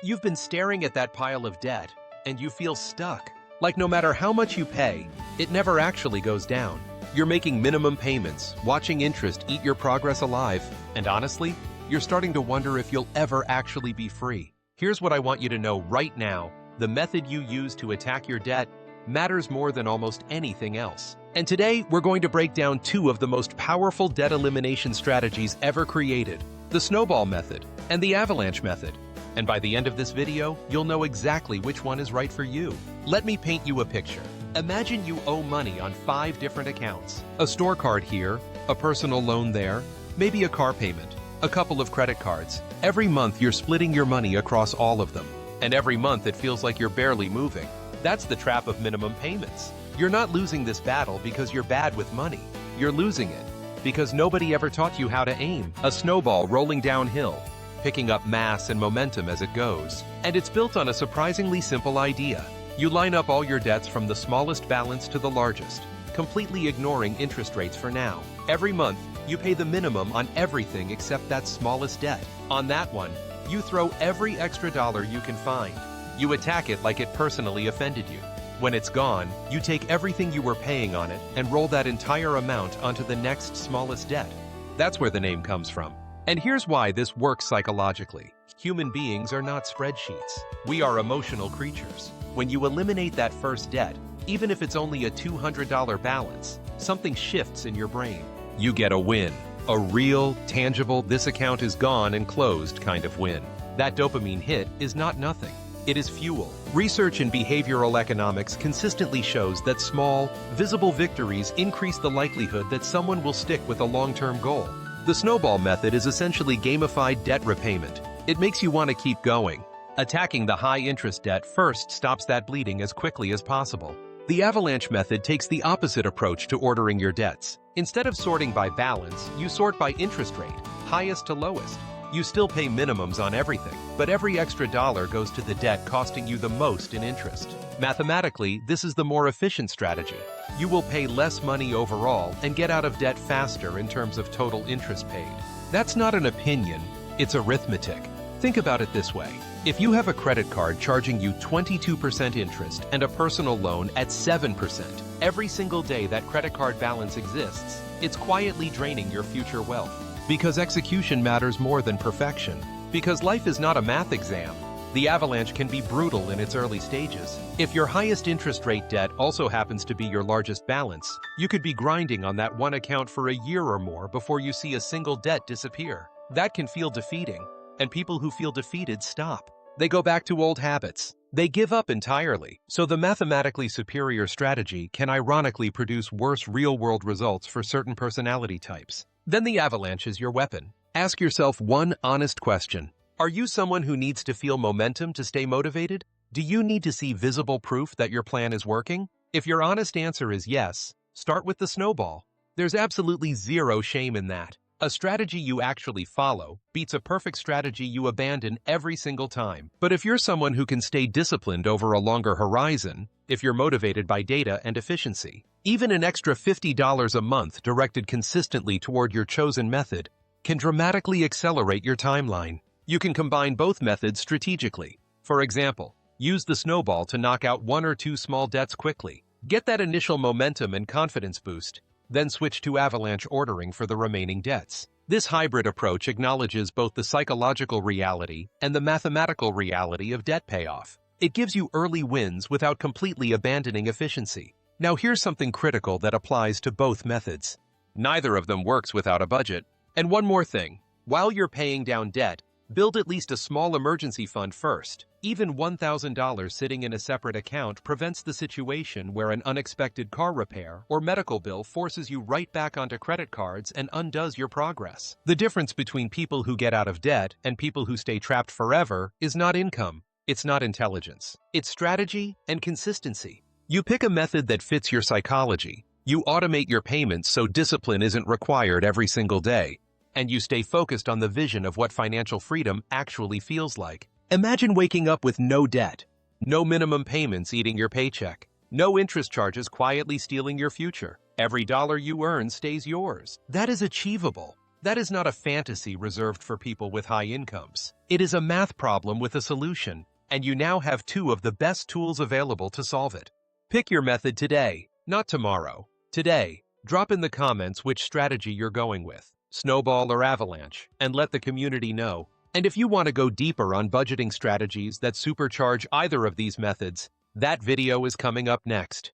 You've been staring at that pile of debt, and you feel stuck. Like no matter how much you pay, it never actually goes down. You're making minimum payments, watching interest eat your progress alive, and honestly, you're starting to wonder if you'll ever actually be free. Here's what I want you to know right now. The method you use to attack your debt matters more than almost anything else. And today, we're going to break down two of the most powerful debt elimination strategies ever created: the Snowball method and the Avalanche method. And by the end of this video, you'll know exactly which one is right for you. Let me paint you a picture. Imagine you owe money on 5 different accounts. A store card here, a personal loan there, maybe a car payment, a couple of credit cards. Every month you're splitting your money across all of them. And every month it feels like you're barely moving. That's the trap of minimum payments. You're not losing this battle because you're bad with money. You're losing it because nobody ever taught you how to aim. A snowball rolling downhill, picking up mass and momentum as it goes. And it's built on a surprisingly simple idea. You line up all your debts from the smallest balance to the largest, completely ignoring interest rates for now. Every month, you pay the minimum on everything except that smallest debt. On that one, you throw every extra dollar you can find. You attack it like it personally offended you. When it's gone, you take everything you were paying on it and roll that entire amount onto the next smallest debt. That's where the name comes from. And here's why this works psychologically. Human beings are not spreadsheets. We are emotional creatures. When you eliminate that first debt, even if it's only a $200 balance, something shifts in your brain. You get a win. A real, tangible, this account is gone and closed kind of win. That dopamine hit is not nothing. It is fuel. Research in behavioral economics consistently shows that small, visible victories increase the likelihood that someone will stick with a long-term goal. The Snowball method is essentially gamified debt repayment. It makes you want to keep going. Attacking the high-interest debt first stops that bleeding as quickly as possible. The Avalanche method takes the opposite approach to ordering your debts. Instead of sorting by balance, you sort by interest rate, highest to lowest. You still pay minimums on everything, but every extra dollar goes to the debt costing you the most in interest. Mathematically, this is the more efficient strategy. You will pay less money overall and get out of debt faster in terms of total interest paid. That's not an opinion, it's arithmetic. Think about it this way. If you have a credit card charging you 22% interest and a personal loan at 7%, every single day that credit card balance exists, it's quietly draining your future wealth. Because execution matters more than perfection. Because life is not a math exam. The Avalanche can be brutal in its early stages. If your highest interest rate debt also happens to be your largest balance, you could be grinding on that one account for a year or more before you see a single debt disappear. That can feel defeating, and people who feel defeated stop. They go back to old habits. They give up entirely. So the mathematically superior strategy can ironically produce worse real-world results for certain personality types. Then the Avalanche is your weapon. Ask yourself one honest question. Are you someone who needs to feel momentum to stay motivated? Do you need to see visible proof that your plan is working? If your honest answer is yes, start with the Snowball. There's absolutely zero shame in that. A strategy you actually follow beats a perfect strategy you abandon every single time. But if you're someone who can stay disciplined over a longer horizon, if you're motivated by data and efficiency, even an extra $50 a month directed consistently toward your chosen method can dramatically accelerate your timeline. You can combine both methods strategically. For example, use the Snowball to knock out 1 or 2 small debts quickly. Get that initial momentum and confidence boost. Then switch to Avalanche ordering for the remaining debts. This hybrid approach acknowledges both the psychological reality and the mathematical reality of debt payoff. It gives you early wins without completely abandoning efficiency. Now here's something critical that applies to both methods. Neither of them works without a budget. And one more thing, while you're paying down debt, build at least a small emergency fund first. Even $1,000 sitting in a separate account prevents the situation where an unexpected car repair or medical bill forces you right back onto credit cards and undoes your progress. The difference between people who get out of debt and people who stay trapped forever is not income. It's not intelligence. It's strategy and consistency. You pick a method that fits your psychology. You automate your payments so discipline isn't required every single day. And you stay focused on the vision of what financial freedom actually feels like. Imagine waking up with no debt, no minimum payments eating your paycheck, no interest charges quietly stealing your future. Every dollar you earn stays yours. That is achievable. That is not a fantasy reserved for people with high incomes. It is a math problem with a solution, and you now have two of the best tools available to solve it. Pick your method today, not tomorrow. Today, drop in the comments which strategy you're going with, Snowball or Avalanche, and let the community know. And if you want to go deeper on budgeting strategies that supercharge either of these methods, that video is coming up next.